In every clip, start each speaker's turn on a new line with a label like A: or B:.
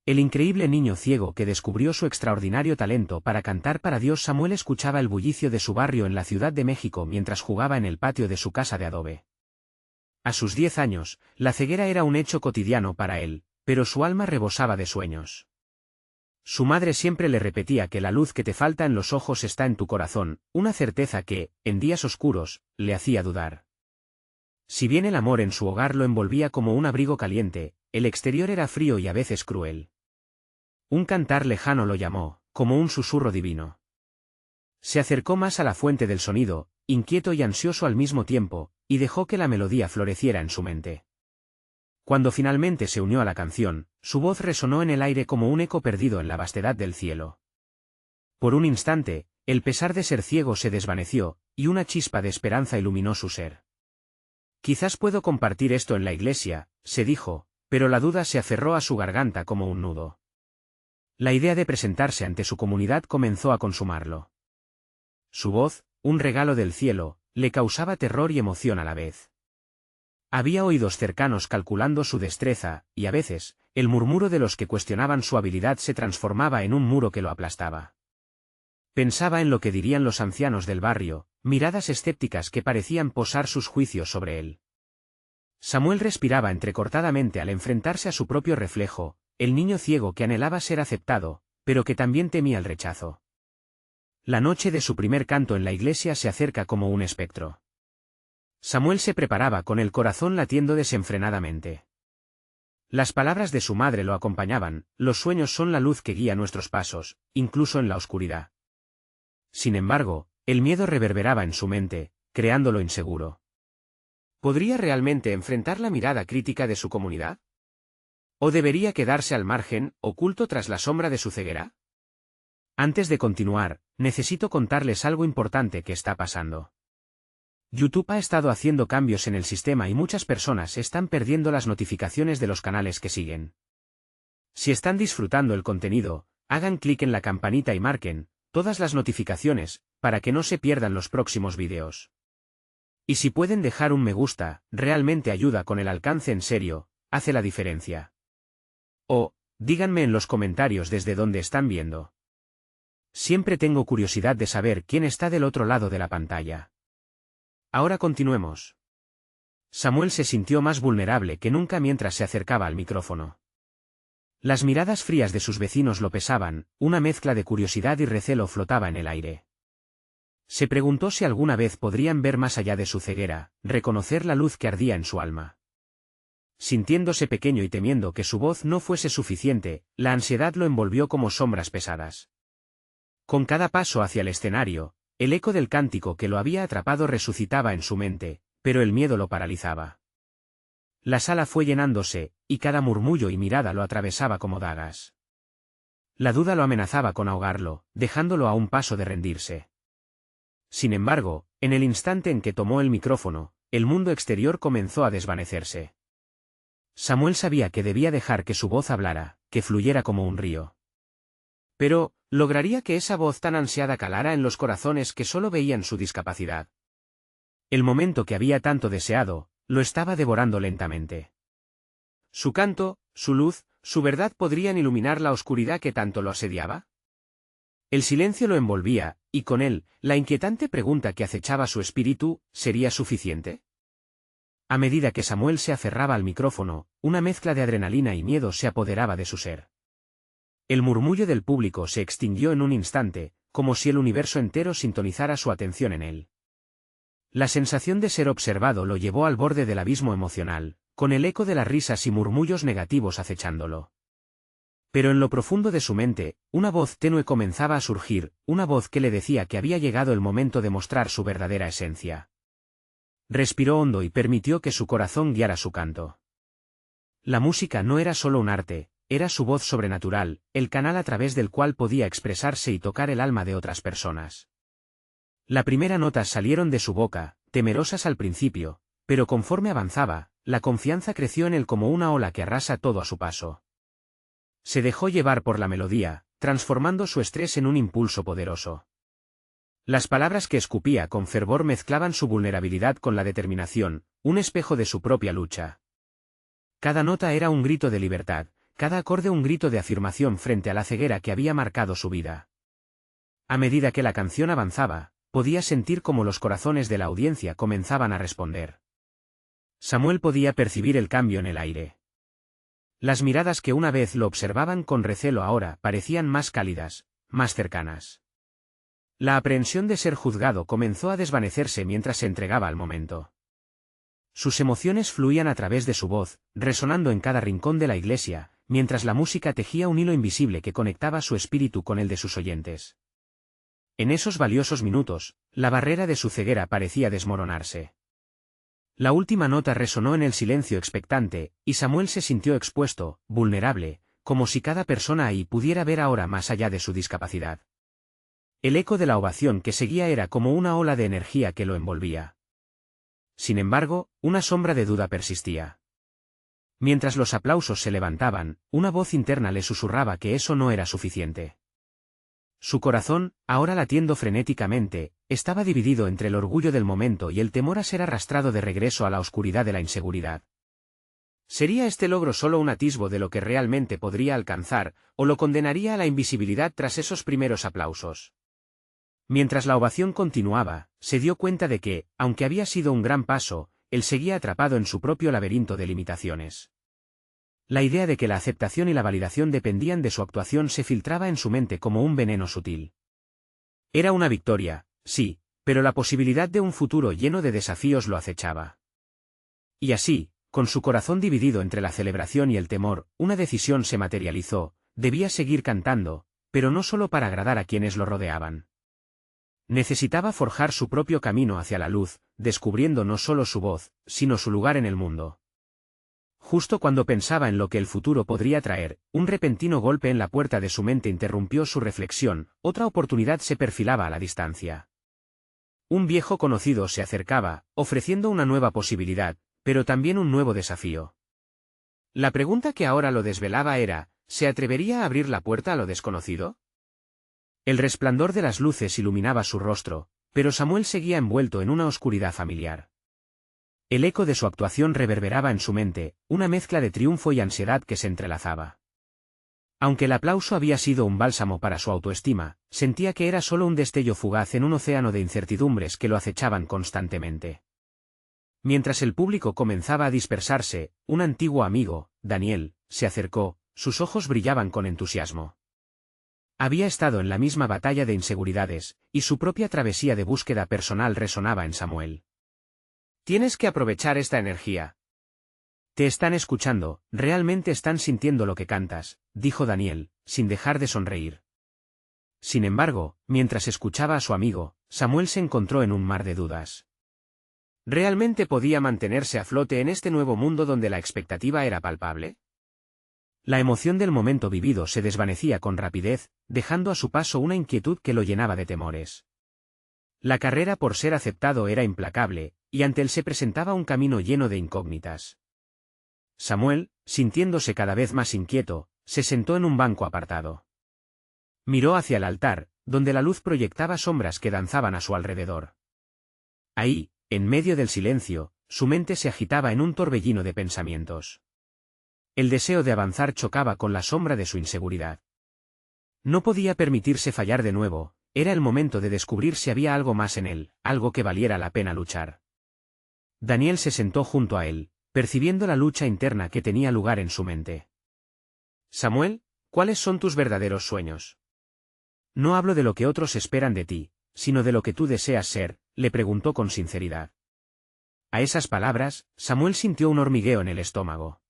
A: el increíble niño ciego que descubrió su extraordinario talento para cantar para Dios. Samuel escuchaba el bullicio de su barrio en la Ciudad de México mientras jugaba en el patio de su casa de adobe. A sus 10 años, la ceguera era un hecho cotidiano para él, pero su alma rebosaba de sueños. Su madre siempre le repetía que la luz que te falta en los ojos está en tu corazón, una certeza que, en días oscuros, le hacía dudar. Si bien el amor en su hogar lo envolvía como un abrigo caliente, el exterior era frío y a veces cruel. Un cantar lejano lo llamó, como un susurro divino. Se acercó más a la fuente del sonido, inquieto y ansioso al mismo tiempo, y dejó que la melodía floreciera en su mente. Cuando finalmente se unió a la canción, su voz resonó en el aire como un eco perdido en la vastedad del cielo. Por un instante, el pesar de ser ciego se desvaneció, y una chispa de esperanza iluminó su ser. Quizás puedo compartir esto en la iglesia, se dijo, pero la duda se aferró a su garganta como un nudo. La idea de presentarse ante su comunidad comenzó a consumarlo. Su voz, un regalo del cielo, le causaba terror y emoción a la vez. Había oídos cercanos calculando su destreza, y a veces, el murmuro de los que cuestionaban su habilidad se transformaba en un muro que lo aplastaba. Pensaba en lo que dirían los ancianos del barrio, miradas escépticas que parecían posar sus juicios sobre él. Samuel respiraba entrecortadamente al enfrentarse a su propio reflejo, el niño ciego que anhelaba ser aceptado, pero que también temía el rechazo. La noche de su primer canto en la iglesia se acerca como un espectro. Samuel se preparaba con el corazón latiendo desenfrenadamente. Las palabras de su madre lo acompañaban: los sueños son la luz que guía nuestros pasos, incluso en la oscuridad. Sin embargo, el miedo reverberaba en su mente, creándolo inseguro. ¿Podría realmente enfrentar la mirada crítica de su comunidad? ¿O debería quedarse al margen, oculto tras la sombra de su ceguera? Antes de continuar, necesito contarles algo importante que está pasando. YouTube ha estado haciendo cambios en el sistema y muchas personas están perdiendo las notificaciones de los canales que siguen. Si están disfrutando el contenido, hagan clic en la campanita y marquen todas las notificaciones, para que no se pierdan los próximos vídeos. Y si pueden dejar un me gusta, realmente ayuda con el alcance. En serio, hace la diferencia. O, díganme en los comentarios desde dónde están viendo. Siempre tengo curiosidad de saber quién está del otro lado de la pantalla. Ahora continuemos. Samuel se sintió más vulnerable que nunca mientras se acercaba al micrófono. Las miradas frías de sus vecinos lo pesaban, una mezcla de curiosidad y recelo flotaba en el aire. Se preguntó si alguna vez podrían ver más allá de su ceguera, reconocer la luz que ardía en su alma. Sintiéndose pequeño y temiendo que su voz no fuese suficiente, la ansiedad lo envolvió como sombras pesadas. Con cada paso hacia el escenario, el eco del cántico que lo había atrapado resucitaba en su mente, pero el miedo lo paralizaba. La sala fue llenándose, y cada murmullo y mirada lo atravesaba como dagas. La duda lo amenazaba con ahogarlo, dejándolo a un paso de rendirse. Sin embargo, en el instante en que tomó el micrófono, el mundo exterior comenzó a desvanecerse. Samuel sabía que debía dejar que su voz hablara, que fluyera como un río. Pero, ¿lograría que esa voz tan ansiada calara en los corazones que solo veían su discapacidad? El momento que había tanto deseado, lo estaba devorando lentamente. ¿Su canto, su luz, su verdad podrían iluminar la oscuridad que tanto lo asediaba? El silencio lo envolvía, y con él, la inquietante pregunta que acechaba su espíritu: ¿sería suficiente? A medida que Samuel se aferraba al micrófono, una mezcla de adrenalina y miedo se apoderaba de su ser. El murmullo del público se extinguió en un instante, como si el universo entero sintonizara su atención en él. La sensación de ser observado lo llevó al borde del abismo emocional, con el eco de las risas y murmullos negativos acechándolo. Pero en lo profundo de su mente, una voz tenue comenzaba a surgir, una voz que le decía que había llegado el momento de mostrar su verdadera esencia. Respiró hondo y permitió que su corazón guiara su canto. La música no era solo un arte, era su voz sobrenatural, el canal a través del cual podía expresarse y tocar el alma de otras personas. Las primeras notas salieron de su boca, temerosas al principio, pero conforme avanzaba, la confianza creció en él como una ola que arrasa todo a su paso. Se dejó llevar por la melodía, transformando su estrés en un impulso poderoso. Las palabras que escupía con fervor mezclaban su vulnerabilidad con la determinación, un espejo de su propia lucha. Cada nota era un grito de libertad, cada acorde un grito de afirmación frente a la ceguera que había marcado su vida. A medida que la canción avanzaba, podía sentir cómo los corazones de la audiencia comenzaban a responder. Samuel podía percibir el cambio en el aire. Las miradas que una vez lo observaban con recelo ahora parecían más cálidas, más cercanas. La aprehensión de ser juzgado comenzó a desvanecerse mientras se entregaba al momento. Sus emociones fluían a través de su voz, resonando en cada rincón de la iglesia, mientras la música tejía un hilo invisible que conectaba su espíritu con el de sus oyentes. En esos valiosos minutos, la barrera de su ceguera parecía desmoronarse. La última nota resonó en el silencio expectante, y Samuel se sintió expuesto, vulnerable, como si cada persona ahí pudiera ver ahora más allá de su discapacidad. El eco de la ovación que seguía era como una ola de energía que lo envolvía. Sin embargo, una sombra de duda persistía. Mientras los aplausos se levantaban, una voz interna le susurraba que eso no era suficiente. Su corazón, ahora latiendo frenéticamente, estaba dividido entre el orgullo del momento y el temor a ser arrastrado de regreso a la oscuridad de la inseguridad. ¿Sería este logro solo un atisbo de lo que realmente podría alcanzar, o lo condenaría a la invisibilidad tras esos primeros aplausos? Mientras la ovación continuaba, se dio cuenta de que, aunque había sido un gran paso, él seguía atrapado en su propio laberinto de limitaciones. La idea de que la aceptación y la validación dependían de su actuación se filtraba en su mente como un veneno sutil. Era una victoria, sí, pero la posibilidad de un futuro lleno de desafíos lo acechaba. Y así, con su corazón dividido entre la celebración y el temor, una decisión se materializó: debía seguir cantando, pero no solo para agradar a quienes lo rodeaban. Necesitaba forjar su propio camino hacia la luz, descubriendo no solo su voz, sino su lugar en el mundo. Justo cuando pensaba en lo que el futuro podría traer, un repentino golpe en la puerta de su mente interrumpió su reflexión. Otra oportunidad se perfilaba a la distancia. Un viejo conocido se acercaba, ofreciendo una nueva posibilidad, pero también un nuevo desafío. La pregunta que ahora lo desvelaba era: ¿se atrevería a abrir la puerta a lo desconocido? El resplandor de las luces iluminaba su rostro, pero Samuel seguía envuelto en una oscuridad familiar. El eco de su actuación reverberaba en su mente, una mezcla de triunfo y ansiedad que se entrelazaba. Aunque el aplauso había sido un bálsamo para su autoestima, sentía que era solo un destello fugaz en un océano de incertidumbres que lo acechaban constantemente. Mientras el público comenzaba a dispersarse, un antiguo amigo, Daniel, se acercó, sus ojos brillaban con entusiasmo. Había estado en la misma batalla de inseguridades, y su propia travesía de búsqueda personal resonaba en Samuel. Tienes que aprovechar esta energía. Te están escuchando, realmente están sintiendo lo que cantas, dijo Daniel, sin dejar de sonreír. Sin embargo, mientras escuchaba a su amigo, Samuel se encontró en un mar de dudas. ¿Realmente podía mantenerse a flote en este nuevo mundo donde la expectativa era palpable? La emoción del momento vivido se desvanecía con rapidez, dejando a su paso una inquietud que lo llenaba de temores. La carrera por ser aceptado era implacable, y ante él se presentaba un camino lleno de incógnitas. Samuel, sintiéndose cada vez más inquieto, se sentó en un banco apartado. Miró hacia el altar, donde la luz proyectaba sombras que danzaban a su alrededor. Ahí, en medio del silencio, su mente se agitaba en un torbellino de pensamientos. El deseo de avanzar chocaba con la sombra de su inseguridad. No podía permitirse fallar de nuevo, era el momento de descubrir si había algo más en él, algo que valiera la pena luchar. Daniel se sentó junto a él, percibiendo la lucha interna que tenía lugar en su mente. Samuel, ¿cuáles son tus verdaderos sueños? No hablo de lo que otros esperan de ti, sino de lo que tú deseas ser, le preguntó con sinceridad. A esas palabras, Samuel sintió un hormigueo en el estómago.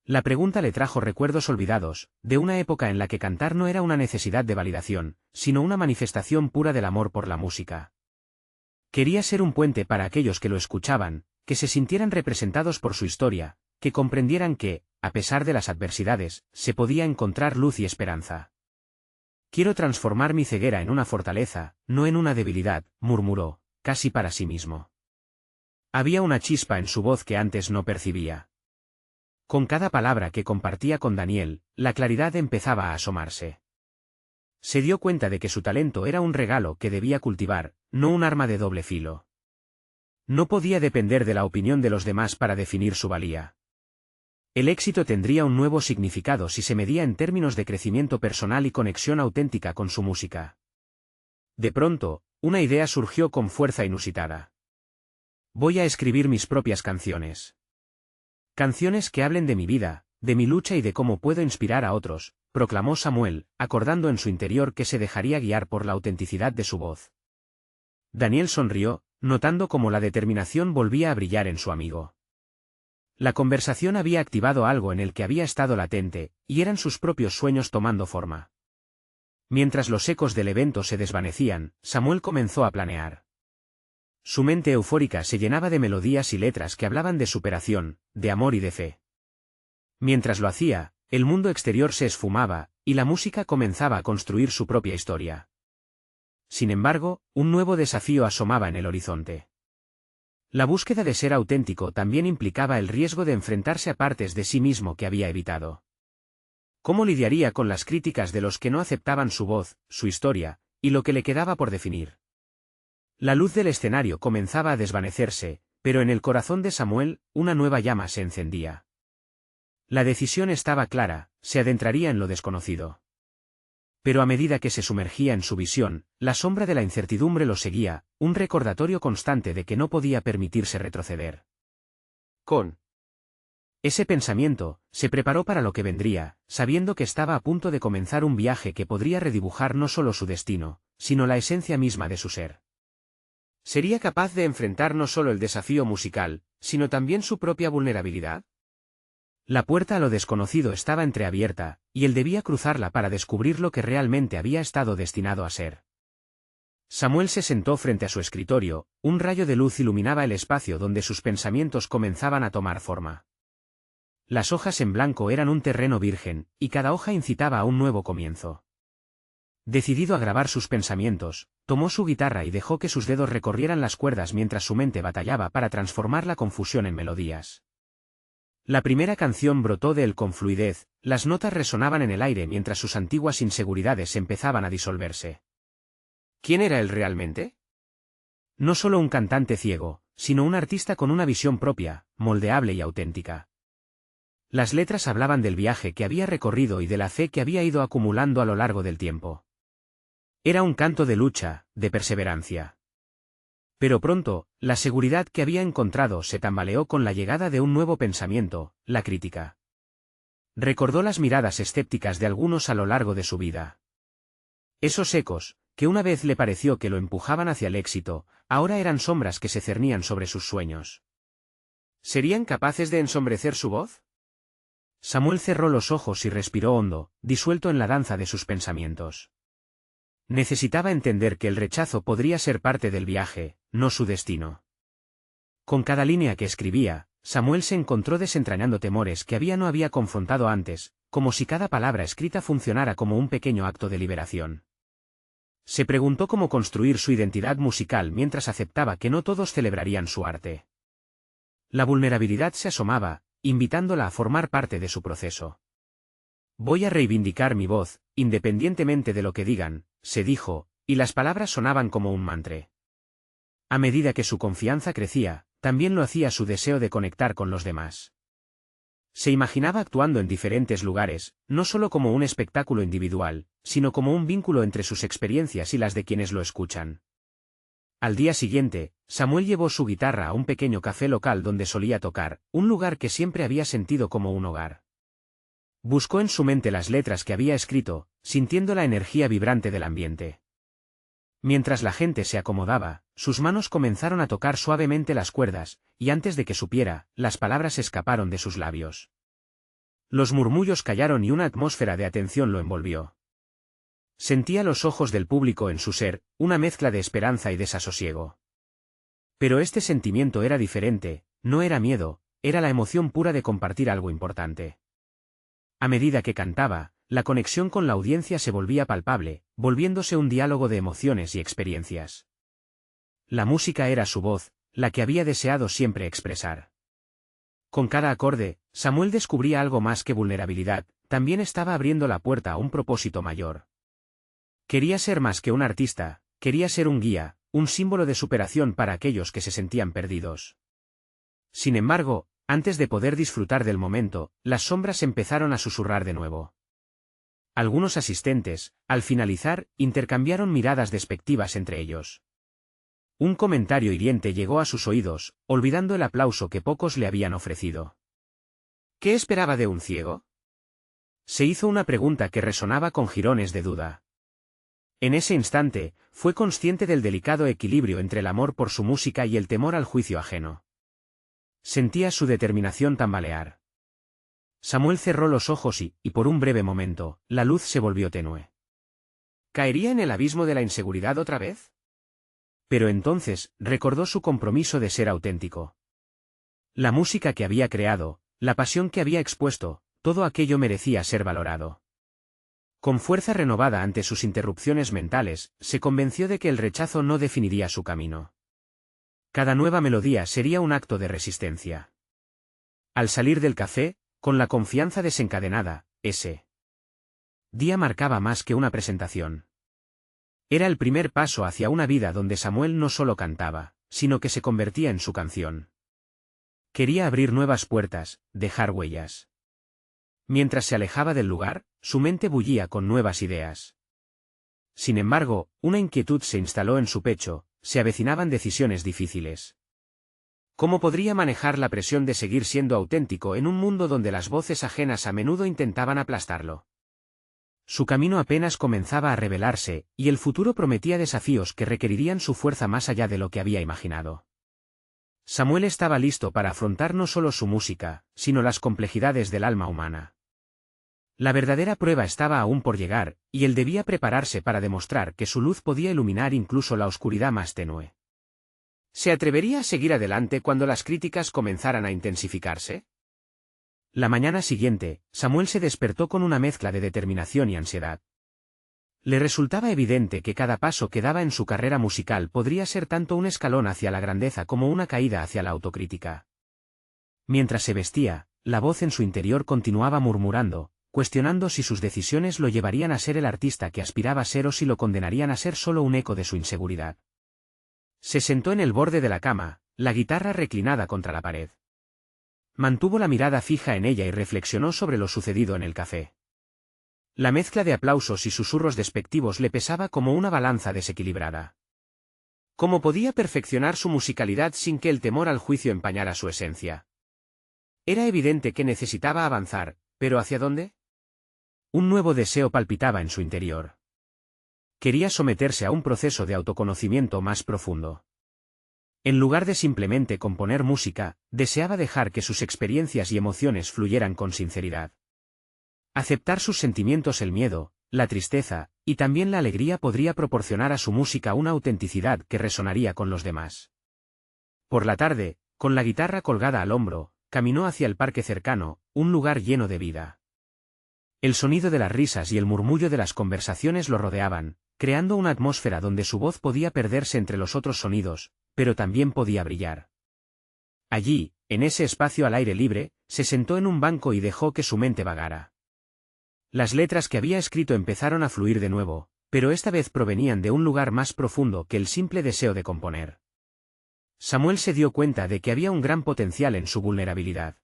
A: La pregunta le trajo recuerdos olvidados, de una época en la que cantar no era una necesidad de validación, sino una manifestación pura del amor por la música. Quería ser un puente para aquellos que lo escuchaban, que se sintieran representados por su historia, que comprendieran que, a pesar de las adversidades, se podía encontrar luz y esperanza. Quiero transformar mi ceguera en una fortaleza, no en una debilidad, murmuró, casi para sí mismo. Había una chispa en su voz que antes no percibía. Con cada palabra que compartía con Daniel, la claridad empezaba a asomarse. Se dio cuenta de que su talento era un regalo que debía cultivar, no un arma de doble filo. No podía depender de la opinión de los demás para definir su valía. El éxito tendría un nuevo significado si se medía en términos de crecimiento personal y conexión auténtica con su música. De pronto, una idea surgió con fuerza inusitada. Voy a escribir mis propias canciones. Canciones que hablen de mi vida, de mi lucha y de cómo puedo inspirar a otros, proclamó Samuel, acordando en su interior que se dejaría guiar por la autenticidad de su voz. Daniel sonrió, notando cómo la determinación volvía a brillar en su amigo. La conversación había activado algo en el que había estado latente, y eran sus propios sueños tomando forma. Mientras los ecos del evento se desvanecían, Samuel comenzó a planear. Su mente eufórica se llenaba de melodías y letras que hablaban de superación, de amor y de fe. Mientras lo hacía, el mundo exterior se esfumaba, y la música comenzaba a construir su propia historia. Sin embargo, un nuevo desafío asomaba en el horizonte. La búsqueda de ser auténtico también implicaba el riesgo de enfrentarse a partes de sí mismo que había evitado. ¿Cómo lidiaría con las críticas de los que no aceptaban su voz, su historia, y lo que le quedaba por definir? La luz del escenario comenzaba a desvanecerse, pero en el corazón de Samuel, una nueva llama se encendía. La decisión estaba clara, se adentraría en lo desconocido. Pero a medida que se sumergía en su visión, la sombra de la incertidumbre lo seguía, un recordatorio constante de que no podía permitirse retroceder. Con ese pensamiento, se preparó para lo que vendría, sabiendo que estaba a punto de comenzar un viaje que podría redibujar no solo su destino, sino la esencia misma de su ser. ¿Sería capaz de enfrentar no solo el desafío musical, sino también su propia vulnerabilidad? La puerta a lo desconocido estaba entreabierta, y él debía cruzarla para descubrir lo que realmente había estado destinado a ser. Samuel se sentó frente a su escritorio, un rayo de luz iluminaba el espacio donde sus pensamientos comenzaban a tomar forma. Las hojas en blanco eran un terreno virgen, y cada hoja incitaba a un nuevo comienzo. Decidido a grabar sus pensamientos, tomó su guitarra y dejó que sus dedos recorrieran las cuerdas mientras su mente batallaba para transformar la confusión en melodías. La primera canción brotó de él con fluidez, las notas resonaban en el aire mientras sus antiguas inseguridades empezaban a disolverse. ¿Quién era él realmente? No solo un cantante ciego, sino un artista con una visión propia, moldeable y auténtica. Las letras hablaban del viaje que había recorrido y de la fe que había ido acumulando a lo largo del tiempo. Era un canto de lucha, de perseverancia. Pero pronto, la seguridad que había encontrado se tambaleó con la llegada de un nuevo pensamiento, la crítica. Recordó las miradas escépticas de algunos a lo largo de su vida. Esos ecos, que una vez le pareció que lo empujaban hacia el éxito, ahora eran sombras que se cernían sobre sus sueños. ¿Serían capaces de ensombrecer su voz? Samuel cerró los ojos y respiró hondo, disuelto en la danza de sus pensamientos. Necesitaba entender que el rechazo podría ser parte del viaje, no su destino. Con cada línea que escribía, Samuel se encontró desentrañando temores que no había confrontado antes, como si cada palabra escrita funcionara como un pequeño acto de liberación. Se preguntó cómo construir su identidad musical mientras aceptaba que no todos celebrarían su arte. La vulnerabilidad se asomaba, invitándola a formar parte de su proceso. Voy a reivindicar mi voz, independientemente de lo que digan, se dijo, y las palabras sonaban como un mantra. A medida que su confianza crecía, también lo hacía su deseo de conectar con los demás. Se imaginaba actuando en diferentes lugares, no solo como un espectáculo individual, sino como un vínculo entre sus experiencias y las de quienes lo escuchan. Al día siguiente, Samuel llevó su guitarra a un pequeño café local donde solía tocar, un lugar que siempre había sentido como un hogar. Buscó en su mente las letras que había escrito, sintiendo la energía vibrante del ambiente. Mientras la gente se acomodaba, sus manos comenzaron a tocar suavemente las cuerdas, y antes de que supiera, las palabras escaparon de sus labios. Los murmullos callaron y una atmósfera de atención lo envolvió. Sentía los ojos del público en su ser, una mezcla de esperanza y desasosiego. Pero este sentimiento era diferente, no era miedo, era la emoción pura de compartir algo importante. A medida que cantaba, la conexión con la audiencia se volvía palpable, volviéndose un diálogo de emociones y experiencias. La música era su voz, la que había deseado siempre expresar. Con cada acorde, Samuel descubría algo más que vulnerabilidad, también estaba abriendo la puerta a un propósito mayor. Quería ser más que un artista, quería ser un guía, un símbolo de superación para aquellos que se sentían perdidos. Sin embargo, Antes de poder disfrutar del momento, las sombras empezaron a susurrar de nuevo. Algunos asistentes, al finalizar, intercambiaron miradas despectivas entre ellos. Un comentario hiriente llegó a sus oídos, olvidando el aplauso que pocos le habían ofrecido. ¿Qué esperaba de un ciego? Se hizo una pregunta que resonaba con jirones de duda. En ese instante, fue consciente del delicado equilibrio entre el amor por su música y el temor al juicio ajeno. Sentía su determinación tambalear. Samuel cerró los ojos y, por un breve momento, la luz se volvió tenue. ¿Caería en el abismo de la inseguridad otra vez? Pero entonces, recordó su compromiso de ser auténtico. La música que había creado, la pasión que había expuesto, todo aquello merecía ser valorado. Con fuerza renovada ante sus interrupciones mentales, se convenció de que el rechazo no definiría su camino. Cada nueva melodía sería un acto de resistencia. Al salir del café, con la confianza desencadenada, ese día marcaba más que una presentación. Era el primer paso hacia una vida donde Samuel no solo cantaba, sino que se convertía en su canción. Quería abrir nuevas puertas, dejar huellas. Mientras se alejaba del lugar, su mente bullía con nuevas ideas. Sin embargo, una inquietud se instaló en su pecho, se avecinaban decisiones difíciles. ¿Cómo podría manejar la presión de seguir siendo auténtico en un mundo donde las voces ajenas a menudo intentaban aplastarlo? Su camino apenas comenzaba a revelarse, y el futuro prometía desafíos que requerirían su fuerza más allá de lo que había imaginado. Samuel estaba listo para afrontar no solo su música, sino las complejidades del alma humana. La verdadera prueba estaba aún por llegar, y él debía prepararse para demostrar que su luz podía iluminar incluso la oscuridad más tenue. ¿Se atrevería a seguir adelante cuando las críticas comenzaran a intensificarse? La mañana siguiente, Samuel se despertó con una mezcla de determinación y ansiedad. Le resultaba evidente que cada paso que daba en su carrera musical podría ser tanto un escalón hacia la grandeza como una caída hacia la autocrítica. Mientras se vestía, la voz en su interior continuaba murmurando, cuestionando si sus decisiones lo llevarían a ser el artista que aspiraba a ser o si lo condenarían a ser solo un eco de su inseguridad. Se sentó en el borde de la cama, la guitarra reclinada contra la pared. Mantuvo la mirada fija en ella y reflexionó sobre lo sucedido en el café. La mezcla de aplausos y susurros despectivos le pesaba como una balanza desequilibrada. ¿Cómo podía perfeccionar su musicalidad sin que el temor al juicio empañara su esencia? Era evidente que necesitaba avanzar, pero ¿hacia dónde? Un nuevo deseo palpitaba en su interior. Quería someterse a un proceso de autoconocimiento más profundo. En lugar de simplemente componer música, deseaba dejar que sus experiencias y emociones fluyeran con sinceridad. Aceptar sus sentimientos, el miedo, la tristeza, y también la alegría podría proporcionar a su música una autenticidad que resonaría con los demás. Por la tarde, con la guitarra colgada al hombro, caminó hacia el parque cercano, un lugar lleno de vida. El sonido de las risas y el murmullo de las conversaciones lo rodeaban, creando una atmósfera donde su voz podía perderse entre los otros sonidos, pero también podía brillar. Allí, en ese espacio al aire libre, se sentó en un banco y dejó que su mente vagara. Las letras que había escrito empezaron a fluir de nuevo, pero esta vez provenían de un lugar más profundo que el simple deseo de componer. Samuel se dio cuenta de que había un gran potencial en su vulnerabilidad.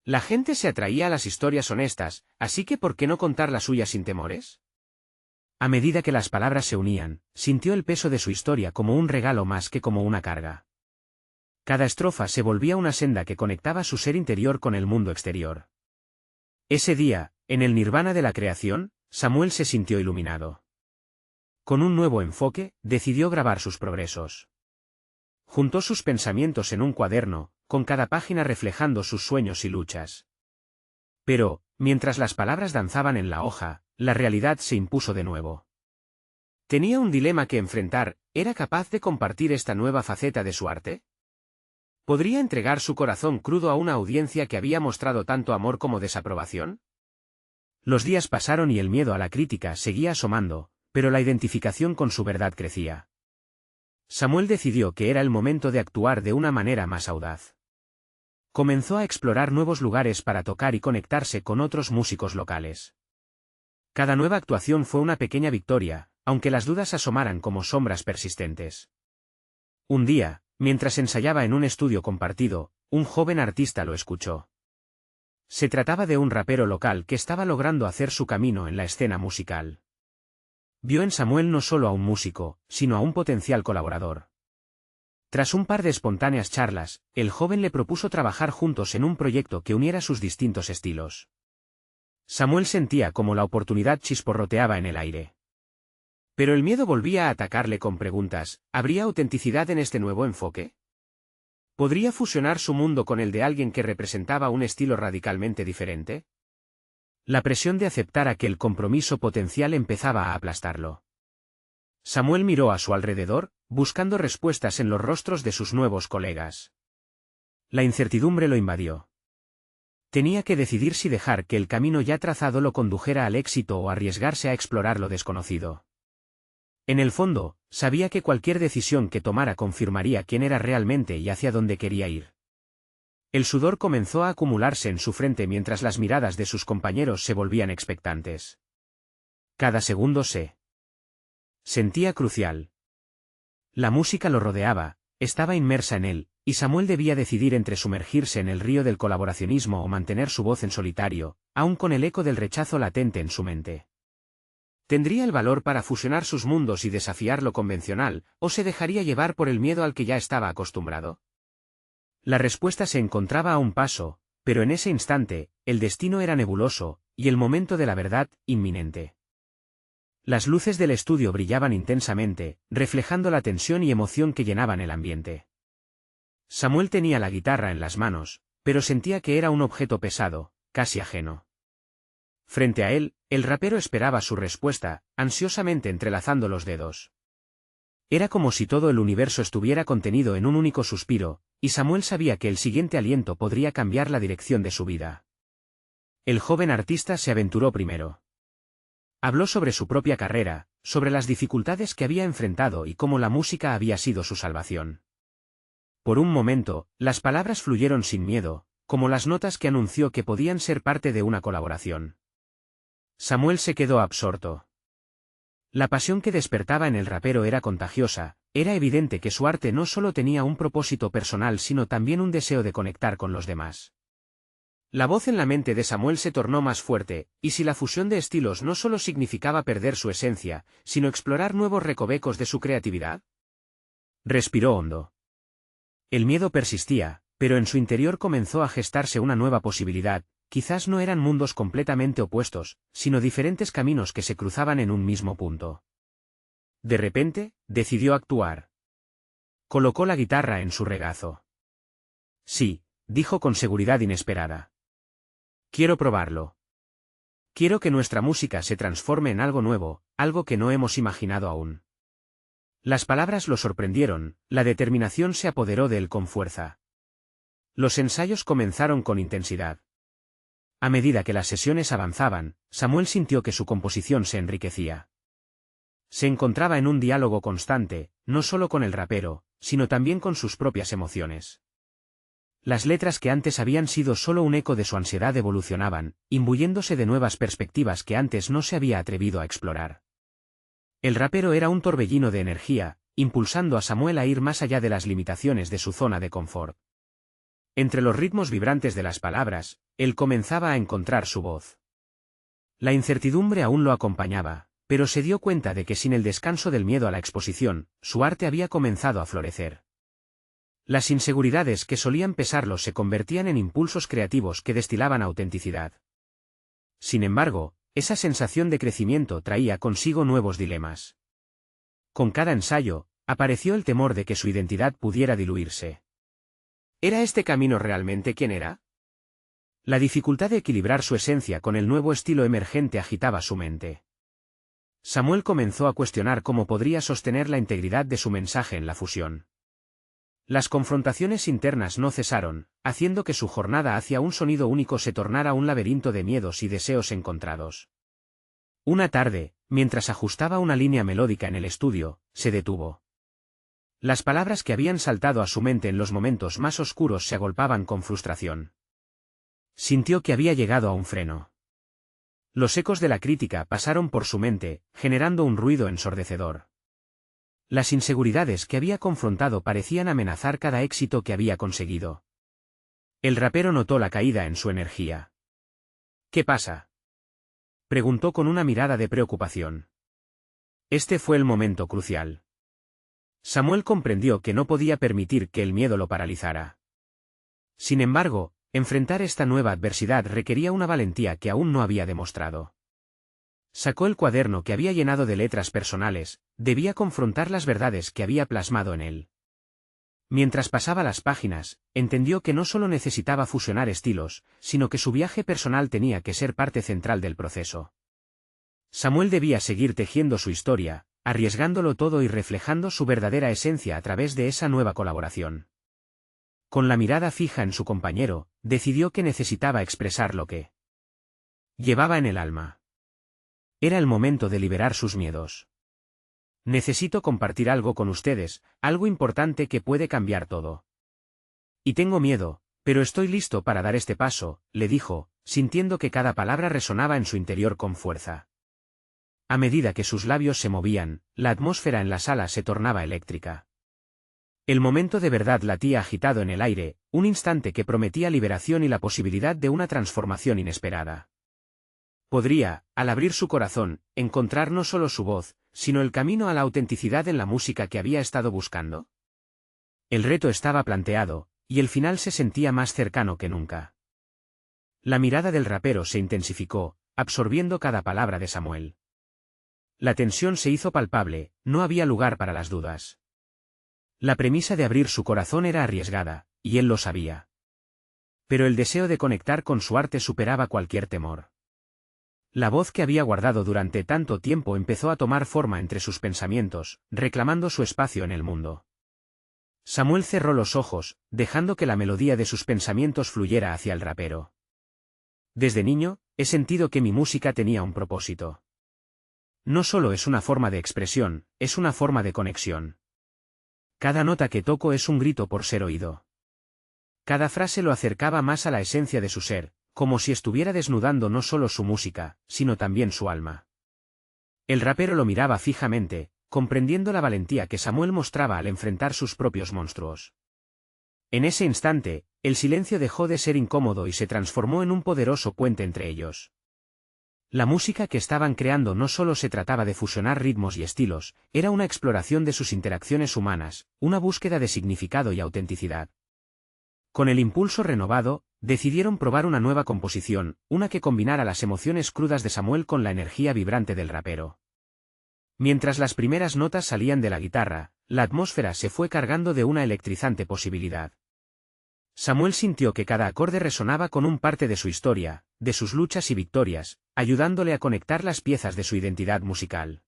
A: La gente se atraía a las historias honestas, así que ¿por qué no contar la suya sin temores? A medida que las palabras se unían, sintió el peso de su historia como un regalo más que como una carga. Cada estrofa se volvía una senda que conectaba su ser interior con el mundo exterior. Ese día, en el nirvana de la creación, Samuel se sintió iluminado. Con un nuevo enfoque, decidió grabar sus progresos. Juntó sus pensamientos en un cuaderno, con cada página reflejando sus sueños y luchas. Pero, mientras las palabras danzaban en la hoja, la realidad se impuso de nuevo. Tenía un dilema que enfrentar: ¿era capaz de compartir esta nueva faceta de su arte? ¿Podría entregar su corazón crudo a una audiencia que había mostrado tanto amor como desaprobación? Los días pasaron y el miedo a la crítica seguía asomando, pero la identificación con su verdad crecía. Samuel decidió que era el momento de actuar de una manera más audaz. Comenzó a explorar nuevos lugares para tocar y conectarse con otros músicos locales. Cada nueva actuación fue una pequeña victoria, aunque las dudas asomaran como sombras persistentes. Un día, mientras ensayaba en un estudio compartido, un joven artista lo escuchó. Se trataba de un rapero local que estaba logrando hacer su camino en la escena musical. Vio en Samuel no solo a un músico, sino a un potencial colaborador. Tras un par de espontáneas charlas, el joven le propuso trabajar juntos en un proyecto que uniera sus distintos estilos. Samuel sentía como la oportunidad chisporroteaba en el aire. Pero el miedo volvía a atacarle con preguntas: ¿habría autenticidad en este nuevo enfoque? ¿Podría fusionar su mundo con el de alguien que representaba un estilo radicalmente diferente? La presión de aceptar aquel compromiso potencial empezaba a aplastarlo. Samuel miró a su alrededor, buscando respuestas en los rostros de sus nuevos colegas. La incertidumbre lo invadió. Tenía que decidir si dejar que el camino ya trazado lo condujera al éxito o arriesgarse a explorar lo desconocido. En el fondo, sabía que cualquier decisión que tomara confirmaría quién era realmente y hacia dónde quería ir. El sudor comenzó a acumularse en su frente mientras las miradas de sus compañeros se volvían expectantes. Cada segundo se sentía crucial. La música lo rodeaba, estaba inmersa en él, y Samuel debía decidir entre sumergirse en el río del colaboracionismo o mantener su voz en solitario, aun con el eco del rechazo latente en su mente. ¿Tendría el valor para fusionar sus mundos y desafiar lo convencional, o se dejaría llevar por el miedo al que ya estaba acostumbrado? La respuesta se encontraba a un paso, pero en ese instante, el destino era nebuloso, y el momento de la verdad, inminente. Las luces del estudio brillaban intensamente, reflejando la tensión y emoción que llenaban el ambiente. Samuel tenía la guitarra en las manos, pero sentía que era un objeto pesado, casi ajeno. Frente a él, el rapero esperaba su respuesta, ansiosamente entrelazando los dedos. Era como si todo el universo estuviera contenido en un único suspiro, y Samuel sabía que el siguiente aliento podría cambiar la dirección de su vida. El joven artista se aventuró primero. Habló sobre su propia carrera, sobre las dificultades que había enfrentado y cómo la música había sido su salvación. Por un momento, las palabras fluyeron sin miedo, como las notas que anunció que podían ser parte de una colaboración. Samuel se quedó absorto. La pasión que despertaba en el rapero era contagiosa, era evidente que su arte no solo tenía un propósito personal sino también un deseo de conectar con los demás. La voz en la mente de Samuel se tornó más fuerte, y si la fusión de estilos no solo significaba perder su esencia, sino explorar nuevos recovecos de su creatividad. Respiró hondo. El miedo persistía, pero en su interior comenzó a gestarse una nueva posibilidad. Quizás no eran mundos completamente opuestos, sino diferentes caminos que se cruzaban en un mismo punto. De repente, decidió actuar. Colocó la guitarra en su regazo. Sí, dijo con seguridad inesperada. Quiero probarlo. Quiero que nuestra música se transforme en algo nuevo, algo que no hemos imaginado aún. Las palabras lo sorprendieron, la determinación se apoderó de él con fuerza. Los ensayos comenzaron con intensidad. A medida que las sesiones avanzaban, Samuel sintió que su composición se enriquecía. Se encontraba en un diálogo constante, no solo con el rapero, sino también con sus propias emociones. Las letras que antes habían sido solo un eco de su ansiedad evolucionaban, imbuyéndose de nuevas perspectivas que antes no se había atrevido a explorar. El rapero era un torbellino de energía, impulsando a Samuel a ir más allá de las limitaciones de su zona de confort. Entre los ritmos vibrantes de las palabras, él comenzaba a encontrar su voz. La incertidumbre aún lo acompañaba, pero se dio cuenta de que sin el descanso del miedo a la exposición, su arte había comenzado a florecer. Las inseguridades que solían pesarlo se convertían en impulsos creativos que destilaban autenticidad. Sin embargo, esa sensación de crecimiento traía consigo nuevos dilemas. Con cada ensayo, apareció el temor de que su identidad pudiera diluirse. ¿Era este camino realmente quién era? La dificultad de equilibrar su esencia con el nuevo estilo emergente agitaba su mente. Samuel comenzó a cuestionar cómo podría sostener la integridad de su mensaje en la fusión. Las confrontaciones internas no cesaron, haciendo que su jornada hacia un sonido único se tornara un laberinto de miedos y deseos encontrados. Una tarde, mientras ajustaba una línea melódica en el estudio, se detuvo. Las palabras que habían saltado a su mente en los momentos más oscuros se agolpaban con frustración. Sintió que había llegado a un freno. Los ecos de la crítica pasaron por su mente, generando un ruido ensordecedor. Las inseguridades que había confrontado parecían amenazar cada éxito que había conseguido. El rapero notó la caída en su energía. ¿Qué pasa?, preguntó con una mirada de preocupación. Este fue el momento crucial. Samuel comprendió que no podía permitir que el miedo lo paralizara. Sin embargo, enfrentar esta nueva adversidad requería una valentía que aún no había demostrado. Sacó el cuaderno que había llenado de letras personales, debía confrontar las verdades que había plasmado en él. Mientras pasaba las páginas, entendió que no solo necesitaba fusionar estilos, sino que su viaje personal tenía que ser parte central del proceso. Samuel debía seguir tejiendo su historia, arriesgándolo todo y reflejando su verdadera esencia a través de esa nueva colaboración. Con la mirada fija en su compañero, decidió que necesitaba expresar lo que llevaba en el alma. Era el momento de liberar sus miedos. Necesito compartir algo con ustedes, algo importante que puede cambiar todo. Y tengo miedo, pero estoy listo para dar este paso, le dijo, sintiendo que cada palabra resonaba en su interior con fuerza. A medida que sus labios se movían, la atmósfera en la sala se tornaba eléctrica. El momento de verdad latía agitado en el aire, un instante que prometía liberación y la posibilidad de una transformación inesperada. Podría, al abrir su corazón, encontrar no solo su voz, sino el camino a la autenticidad en la música que había estado buscando. El reto estaba planteado, y el final se sentía más cercano que nunca. La mirada del rapero se intensificó, absorbiendo cada palabra de Samuel. La tensión se hizo palpable, no había lugar para las dudas. La premisa de abrir su corazón era arriesgada, y él lo sabía. Pero el deseo de conectar con su arte superaba cualquier temor. La voz que había guardado durante tanto tiempo empezó a tomar forma entre sus pensamientos, reclamando su espacio en el mundo. Samuel cerró los ojos, dejando que la melodía de sus pensamientos fluyera hacia el rapero. Desde niño, he sentido que mi música tenía un propósito. No solo es una forma de expresión, es una forma de conexión. Cada nota que toco es un grito por ser oído. Cada frase lo acercaba más a la esencia de su ser, como si estuviera desnudando no solo su música, sino también su alma. El rapero lo miraba fijamente, comprendiendo la valentía que Samuel mostraba al enfrentar sus propios monstruos. En ese instante, el silencio dejó de ser incómodo y se transformó en un poderoso puente entre ellos. La música que estaban creando no solo se trataba de fusionar ritmos y estilos, era una exploración de sus interacciones humanas, una búsqueda de significado y autenticidad. Con el impulso renovado, decidieron probar una nueva composición, una que combinara las emociones crudas de Samuel con la energía vibrante del rapero. Mientras las primeras notas salían de la guitarra, la atmósfera se fue cargando de una electrizante posibilidad. Samuel sintió que cada acorde resonaba con un parte de su historia, de sus luchas y victorias, ayudándole a conectar las piezas de su identidad musical.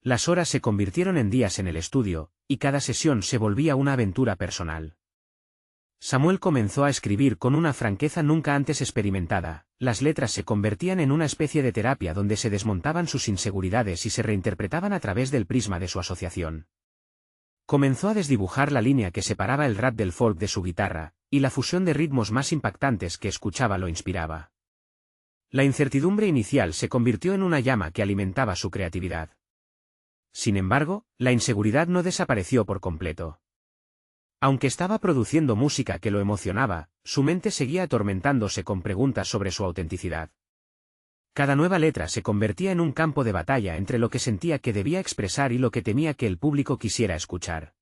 A: Las horas se convirtieron en días en el estudio, y cada sesión se volvía una aventura personal. Samuel comenzó a escribir con una franqueza nunca antes experimentada, las letras se convertían en una especie de terapia donde se desmontaban sus inseguridades y se reinterpretaban a través del prisma de su asociación. Comenzó a desdibujar la línea que separaba el rap del folk de su guitarra, y la fusión de ritmos más impactantes que escuchaba lo inspiraba. La incertidumbre inicial se convirtió en una llama que alimentaba su creatividad. Sin embargo, la inseguridad no desapareció por completo. Aunque estaba produciendo música que lo emocionaba, su mente seguía atormentándose con preguntas sobre su autenticidad. Cada nueva letra se convertía en un campo de batalla entre lo que sentía que debía expresar y lo que temía que el público quisiera escuchar.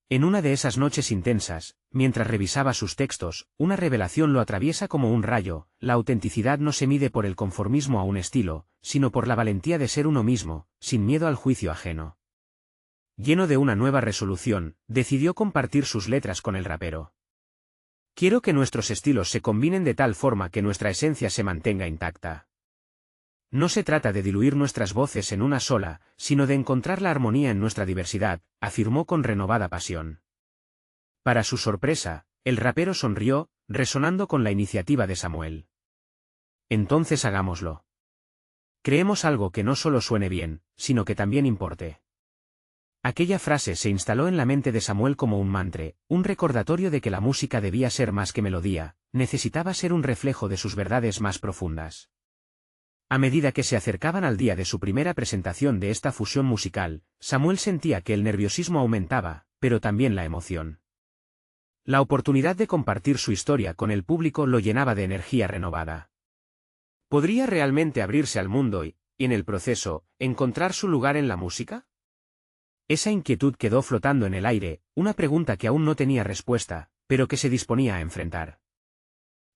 A: En una de esas noches intensas, mientras revisaba sus textos, una revelación lo atraviesa como un rayo: la autenticidad no se mide por el conformismo a un estilo, sino por la valentía de ser uno mismo, sin miedo al juicio ajeno. Lleno de una nueva resolución, decidió compartir sus letras con el rapero. Quiero que nuestros estilos se combinen de tal forma que nuestra esencia se mantenga intacta. No se trata de diluir nuestras voces en una sola, sino de encontrar la armonía en nuestra diversidad, afirmó con renovada pasión. Para su sorpresa, el rapero sonrió, resonando con la iniciativa de Samuel. Entonces hagámoslo. Creemos algo que no solo suene bien, sino que también importe. Aquella frase se instaló en la mente de Samuel como un mantra, un recordatorio de que la música debía ser más que melodía, necesitaba ser un reflejo de sus verdades más profundas. A medida que se acercaban al día de su primera presentación de esta fusión musical, Samuel sentía que el nerviosismo aumentaba, pero también la emoción. La oportunidad de compartir su historia con el público lo llenaba de energía renovada. ¿Podría realmente abrirse al mundo y, en el proceso, encontrar su lugar en la música? Esa inquietud quedó flotando en el aire, una pregunta que aún no tenía respuesta, pero que se disponía a enfrentar.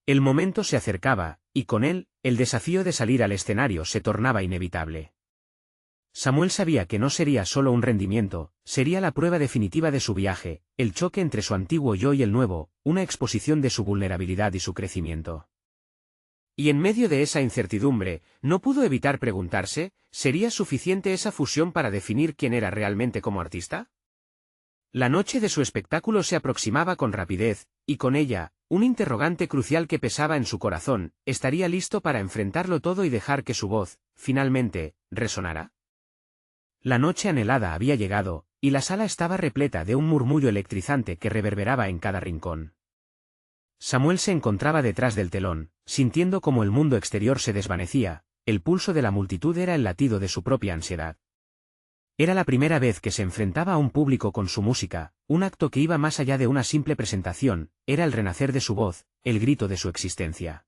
A: El momento se acercaba, y con él, el desafío de salir al escenario se tornaba inevitable. Samuel sabía que no sería solo un rendimiento, sería la prueba definitiva de su viaje, el choque entre su antiguo yo y el nuevo, una exposición de su vulnerabilidad y su crecimiento. Y en medio de esa incertidumbre, no pudo evitar preguntarse, ¿sería suficiente esa fusión para definir quién era realmente como artista? La noche de su espectáculo se aproximaba con rapidez, y con ella, un interrogante crucial que pesaba en su corazón, ¿estaría listo para enfrentarlo todo y dejar que su voz, finalmente, resonara? La noche anhelada había llegado, y la sala estaba repleta de un murmullo electrizante que reverberaba en cada rincón. Samuel se encontraba detrás del telón, sintiendo como el mundo exterior se desvanecía, el pulso de la multitud era el latido de su propia ansiedad. Era la primera vez que se enfrentaba a un público con su música, un acto que iba más allá de una simple presentación, era el renacer de su voz, el grito de su existencia.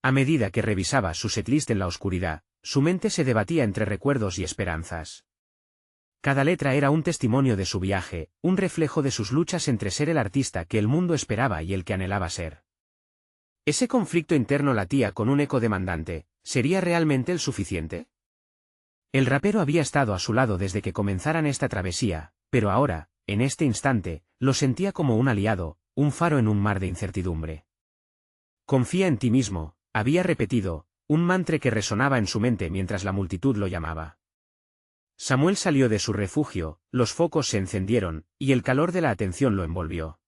A: A medida que revisaba su setlist en la oscuridad, su mente se debatía entre recuerdos y esperanzas. Cada letra era un testimonio de su viaje, un reflejo de sus luchas entre ser el artista que el mundo esperaba y el que anhelaba ser. Ese conflicto interno latía con un eco demandante, ¿sería realmente el suficiente? El rapero había estado a su lado desde que comenzaran esta travesía, pero ahora, en este instante, lo sentía como un aliado, un faro en un mar de incertidumbre. Confía en ti mismo, había repetido, un mantra que resonaba en su mente mientras la multitud lo llamaba. Samuel salió de su refugio, los focos se encendieron, y el calor de la atención lo envolvió.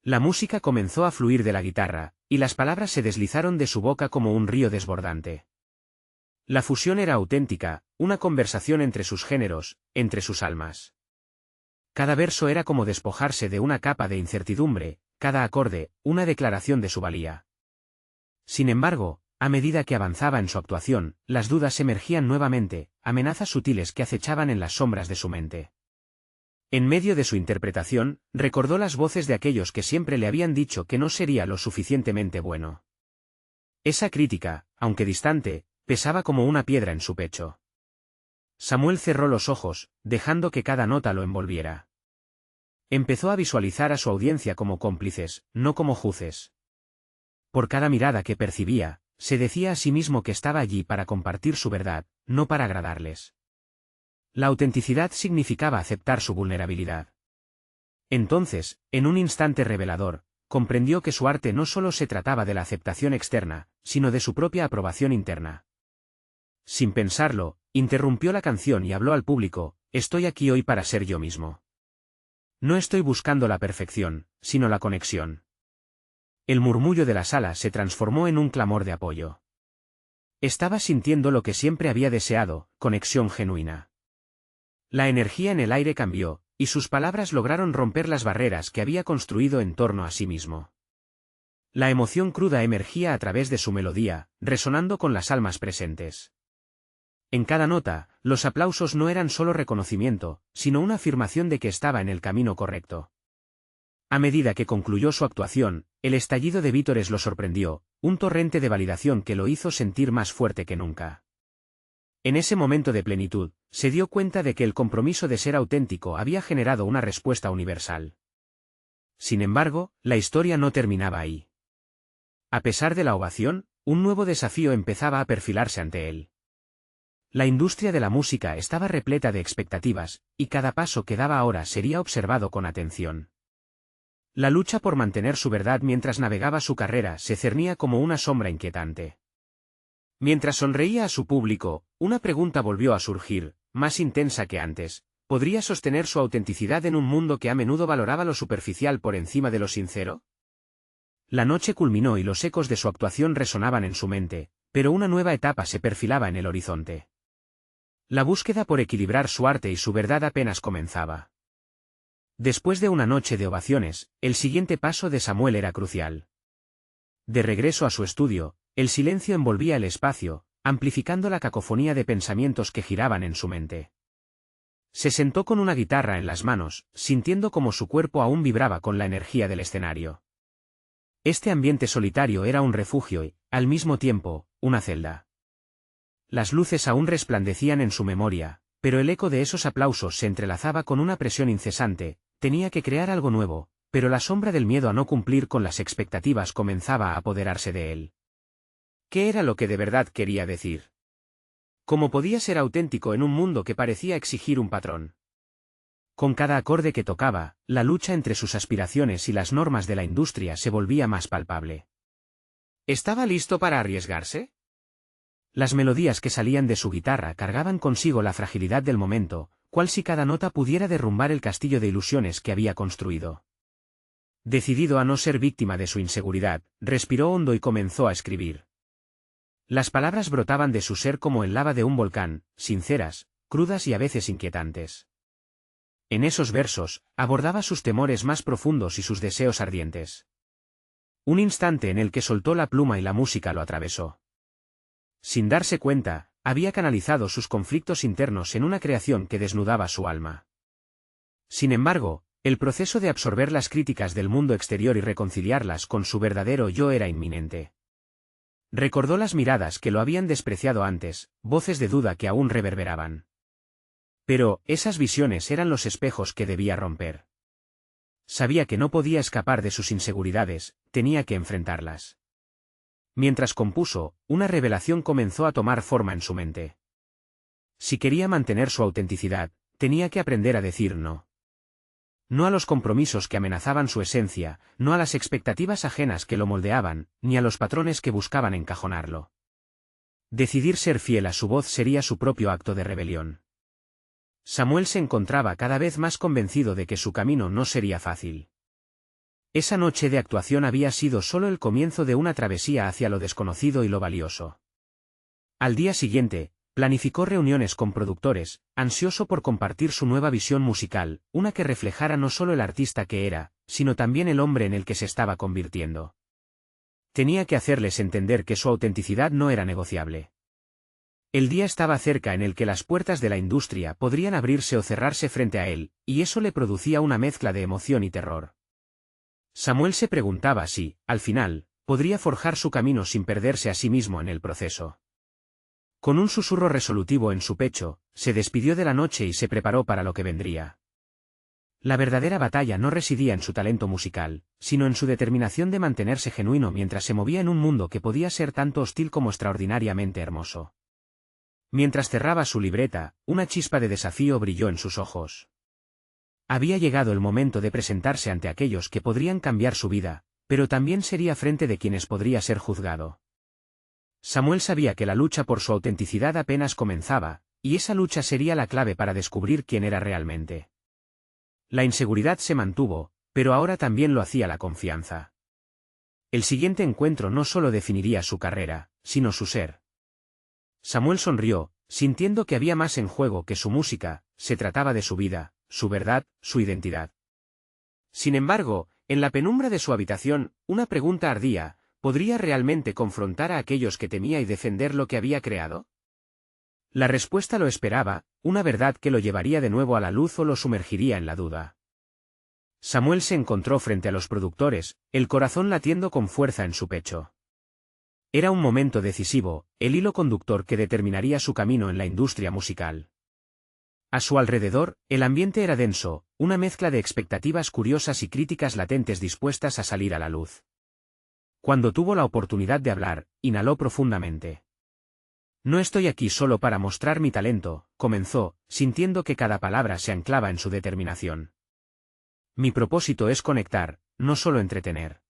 A: La música comenzó a fluir de la guitarra, y las palabras se deslizaron de su boca como un río desbordante. La fusión era auténtica, una conversación entre sus géneros, entre sus almas. Cada verso era como despojarse de una capa de incertidumbre, cada acorde, una declaración de su valía. Sin embargo, a medida que avanzaba en su actuación, las dudas emergían nuevamente, amenazas sutiles que acechaban en las sombras de su mente. En medio de su interpretación, recordó las voces de aquellos que siempre le habían dicho que no sería lo suficientemente bueno. Esa crítica, aunque distante, pesaba como una piedra en su pecho. Samuel cerró los ojos, dejando que cada nota lo envolviera. Empezó a visualizar a su audiencia como cómplices, no como jueces. Por cada mirada que percibía, se decía a sí mismo que estaba allí para compartir su verdad, no para agradarles. La autenticidad significaba aceptar su vulnerabilidad. Entonces, en un instante revelador, comprendió que su arte no solo se trataba de la aceptación externa, sino de su propia aprobación interna. Sin pensarlo, interrumpió la canción y habló al público, estoy aquí hoy para ser yo mismo. No estoy buscando la perfección, sino la conexión. El murmullo de la sala se transformó en un clamor de apoyo. Estaba sintiendo lo que siempre había deseado, conexión genuina. La energía en el aire cambió, y sus palabras lograron romper las barreras que había construido en torno a sí mismo. La emoción cruda emergía a través de su melodía, resonando con las almas presentes. En cada nota, los aplausos no eran solo reconocimiento, sino una afirmación de que estaba en el camino correcto. A medida que concluyó su actuación, el estallido de vítores lo sorprendió, un torrente de validación que lo hizo sentir más fuerte que nunca. En ese momento de plenitud, se dio cuenta de que el compromiso de ser auténtico había generado una respuesta universal. Sin embargo, la historia no terminaba ahí. A pesar de la ovación, un nuevo desafío empezaba a perfilarse ante él. La industria de la música estaba repleta de expectativas, y cada paso que daba ahora sería observado con atención. La lucha por mantener su verdad mientras navegaba su carrera se cernía como una sombra inquietante. Mientras sonreía a su público, una pregunta volvió a surgir, más intensa que antes: ¿podría sostener su autenticidad en un mundo que a menudo valoraba lo superficial por encima de lo sincero? La noche culminó y los ecos de su actuación resonaban en su mente, pero una nueva etapa se perfilaba en el horizonte. La búsqueda por equilibrar su arte y su verdad apenas comenzaba. Después de una noche de ovaciones, el siguiente paso de Samuel era crucial. De regreso a su estudio, el silencio envolvía el espacio, amplificando la cacofonía de pensamientos que giraban en su mente. Se sentó con una guitarra en las manos, sintiendo como su cuerpo aún vibraba con la energía del escenario. Este ambiente solitario era un refugio y, al mismo tiempo, una celda. Las luces aún resplandecían en su memoria, pero el eco de esos aplausos se entrelazaba con una presión incesante. Tenía que crear algo nuevo, pero la sombra del miedo a no cumplir con las expectativas comenzaba a apoderarse de él. ¿Qué era lo que de verdad quería decir? ¿Cómo podía ser auténtico en un mundo que parecía exigir un patrón? Con cada acorde que tocaba, la lucha entre sus aspiraciones y las normas de la industria se volvía más palpable. ¿Estaba listo para arriesgarse? Las melodías que salían de su guitarra cargaban consigo la fragilidad del momento, cual si cada nota pudiera derrumbar el castillo de ilusiones que había construido. Decidido a no ser víctima de su inseguridad, respiró hondo y comenzó a escribir. Las palabras brotaban de su ser como el lava de un volcán, sinceras, crudas y a veces inquietantes. En esos versos, abordaba sus temores más profundos y sus deseos ardientes. Un instante en el que soltó la pluma y la música lo atravesó. Sin darse cuenta, había canalizado sus conflictos internos en una creación que desnudaba su alma. Sin embargo, el proceso de absorber las críticas del mundo exterior y reconciliarlas con su verdadero yo era inminente. Recordó las miradas que lo habían despreciado antes, voces de duda que aún reverberaban. Pero, esas visiones eran los espejos que debía romper. Sabía que no podía escapar de sus inseguridades, tenía que enfrentarlas. Mientras compuso, una revelación comenzó a tomar forma en su mente. Si quería mantener su autenticidad, tenía que aprender a decir no. No a los compromisos que amenazaban su esencia, no a las expectativas ajenas que lo moldeaban, ni a los patrones que buscaban encajonarlo. Decidir ser fiel a su voz sería su propio acto de rebelión. Samuel se encontraba cada vez más convencido de que su camino no sería fácil. Esa noche de actuación había sido solo el comienzo de una travesía hacia lo desconocido y lo valioso. Al día siguiente, planificó reuniones con productores, ansioso por compartir su nueva visión musical, una que reflejara no solo el artista que era, sino también el hombre en el que se estaba convirtiendo. Tenía que hacerles entender que su autenticidad no era negociable. El día estaba cerca en el que las puertas de la industria podrían abrirse o cerrarse frente a él, y eso le producía una mezcla de emoción y terror. Samuel se preguntaba si, al final, podría forjar su camino sin perderse a sí mismo en el proceso. Con un susurro resolutivo en su pecho, se despidió de la noche y se preparó para lo que vendría. La verdadera batalla no residía en su talento musical, sino en su determinación de mantenerse genuino mientras se movía en un mundo que podía ser tanto hostil como extraordinariamente hermoso. Mientras cerraba su libreta, una chispa de desafío brilló en sus ojos. Había llegado el momento de presentarse ante aquellos que podrían cambiar su vida, pero también sería frente de quienes podría ser juzgado. Samuel sabía que la lucha por su autenticidad apenas comenzaba, y esa lucha sería la clave para descubrir quién era realmente. La inseguridad se mantuvo, pero ahora también lo hacía la confianza. El siguiente encuentro no solo definiría su carrera, sino su ser. Samuel sonrió, sintiendo que había más en juego que su música, se trataba de su vida, su verdad, su identidad. Sin embargo, en la penumbra de su habitación, una pregunta ardía: ¿podría realmente confrontar a aquellos que temía y defender lo que había creado? La respuesta lo esperaba, una verdad que lo llevaría de nuevo a la luz o lo sumergiría en la duda. Samuel se encontró frente a los productores, el corazón latiendo con fuerza en su pecho. Era un momento decisivo, el hilo conductor que determinaría su camino en la industria musical. A su alrededor, el ambiente era denso, una mezcla de expectativas curiosas y críticas latentes dispuestas a salir a la luz. Cuando tuvo la oportunidad de hablar, inhaló profundamente. No estoy aquí solo para mostrar mi talento, comenzó, sintiendo que cada palabra se anclaba en su determinación. Mi propósito es conectar, no solo entretener.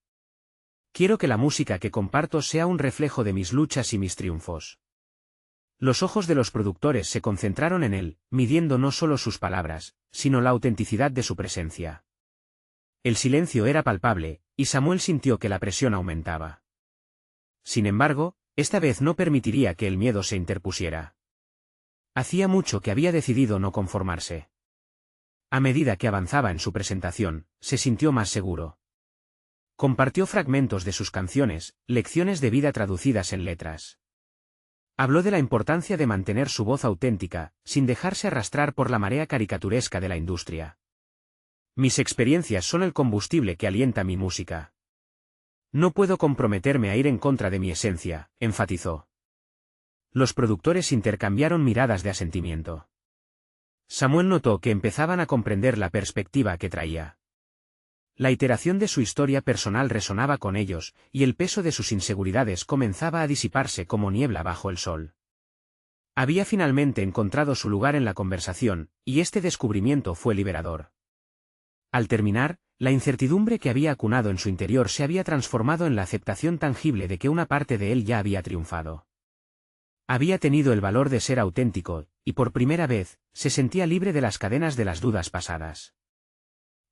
A: Quiero que la música que comparto sea un reflejo de mis luchas y mis triunfos. Los ojos de los productores se concentraron en él, midiendo no solo sus palabras, sino la autenticidad de su presencia. El silencio era palpable, y Samuel sintió que la presión aumentaba. Sin embargo, esta vez no permitiría que el miedo se interpusiera. Hacía mucho que había decidido no conformarse. A medida que avanzaba en su presentación, se sintió más seguro. Compartió fragmentos de sus canciones, lecciones de vida traducidas en letras. Habló de la importancia de mantener su voz auténtica, sin dejarse arrastrar por la marea caricaturesca de la industria. Mis experiencias son el combustible que alienta mi música. No puedo comprometerme a ir en contra de mi esencia, enfatizó. Los productores intercambiaron miradas de asentimiento. Samuel notó que empezaban a comprender la perspectiva que traía. La iteración de su historia personal resonaba con ellos, y el peso de sus inseguridades comenzaba a disiparse como niebla bajo el sol. Había finalmente encontrado su lugar en la conversación, y este descubrimiento fue liberador. Al terminar, la incertidumbre que había acunado en su interior se había transformado en la aceptación tangible de que una parte de él ya había triunfado. Había tenido el valor de ser auténtico, y por primera vez, se sentía libre de las cadenas de las dudas pasadas.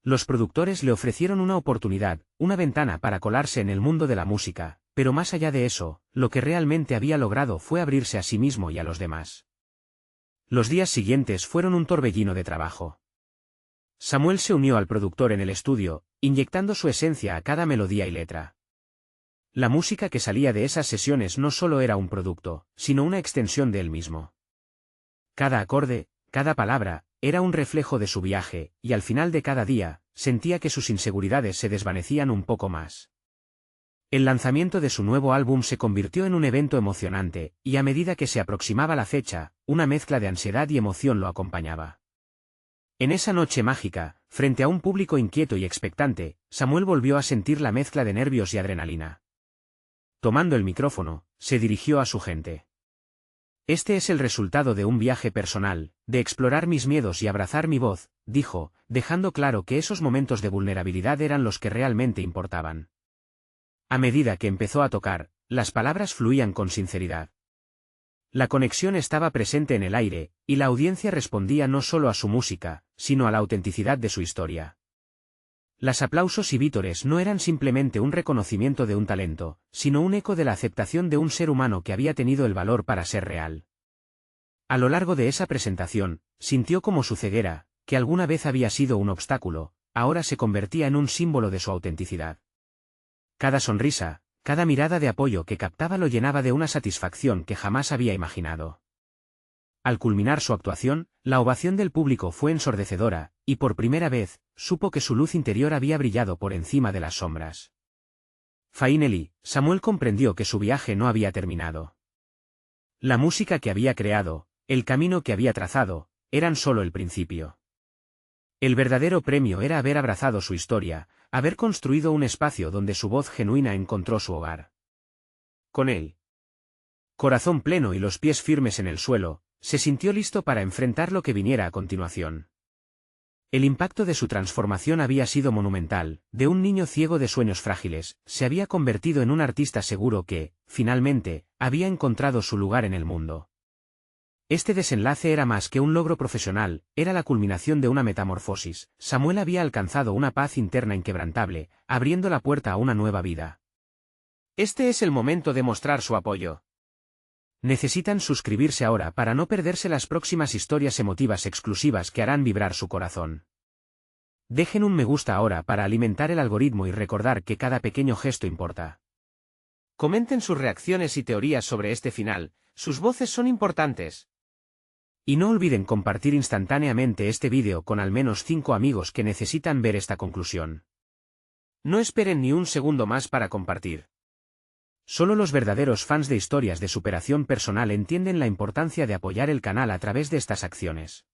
A: Los productores le ofrecieron una oportunidad, una ventana para colarse en el mundo de la música, pero más allá de eso, lo que realmente había logrado fue abrirse a sí mismo y a los demás. Los días siguientes fueron un torbellino de trabajo. Samuel se unió al productor en el estudio, inyectando su esencia a cada melodía y letra. La música que salía de esas sesiones no solo era un producto, sino una extensión de él mismo. Cada acorde, cada palabra, era un reflejo de su viaje, y al final de cada día, sentía que sus inseguridades se desvanecían un poco más. El lanzamiento de su nuevo álbum se convirtió en un evento emocionante, y a medida que se aproximaba la fecha, una mezcla de ansiedad y emoción lo acompañaba. En esa noche mágica, frente a un público inquieto y expectante, Samuel volvió a sentir la mezcla de nervios y adrenalina. Tomando el micrófono, se dirigió a su gente. Este es el resultado de un viaje personal, de explorar mis miedos y abrazar mi voz, dijo, dejando claro que esos momentos de vulnerabilidad eran los que realmente importaban. A medida que empezó a tocar, las palabras fluían con sinceridad. La conexión estaba presente en el aire, y la audiencia respondía no solo a su música, sino a la autenticidad de su historia. Los aplausos y vítores no eran simplemente un reconocimiento de un talento, sino un eco de la aceptación de un ser humano que había tenido el valor para ser real. A lo largo de esa presentación, sintió como su ceguera, que alguna vez había sido un obstáculo, ahora se convertía en un símbolo de su autenticidad. Cada sonrisa, cada mirada de apoyo que captaba lo llenaba de una satisfacción que jamás había imaginado. Al culminar su actuación, la ovación del público fue ensordecedora, y por primera vez, supo que su luz interior había brillado por encima de las sombras. Finally, Samuel comprendió que su viaje no había terminado. La música que había creado, el camino que había trazado, eran solo el principio. El verdadero premio era haber abrazado su historia, haber construido un espacio donde su voz genuina encontró su hogar. Con él, corazón pleno y los pies firmes en el suelo, se sintió listo para enfrentar lo que viniera a continuación. El impacto de su transformación había sido monumental, de un niño ciego de sueños frágiles, se había convertido en un artista seguro que, finalmente, había encontrado su lugar en el mundo. Este desenlace era más que un logro profesional, era la culminación de una metamorfosis. Samuel había alcanzado una paz interna inquebrantable, abriendo la puerta a una nueva vida. Este es el momento de mostrar su apoyo. Necesitan suscribirse ahora para no perderse las próximas historias emotivas exclusivas que harán vibrar su corazón. Dejen un me gusta ahora para alimentar el algoritmo y recordar que cada pequeño gesto importa. Comenten sus reacciones y teorías sobre este final, sus voces son importantes. Y no olviden compartir instantáneamente este vídeo con al menos 5 amigos que necesitan ver esta conclusión. No esperen ni un segundo más para compartir. Solo los verdaderos fans de historias de superación personal entienden la importancia de apoyar el canal a través de estas acciones.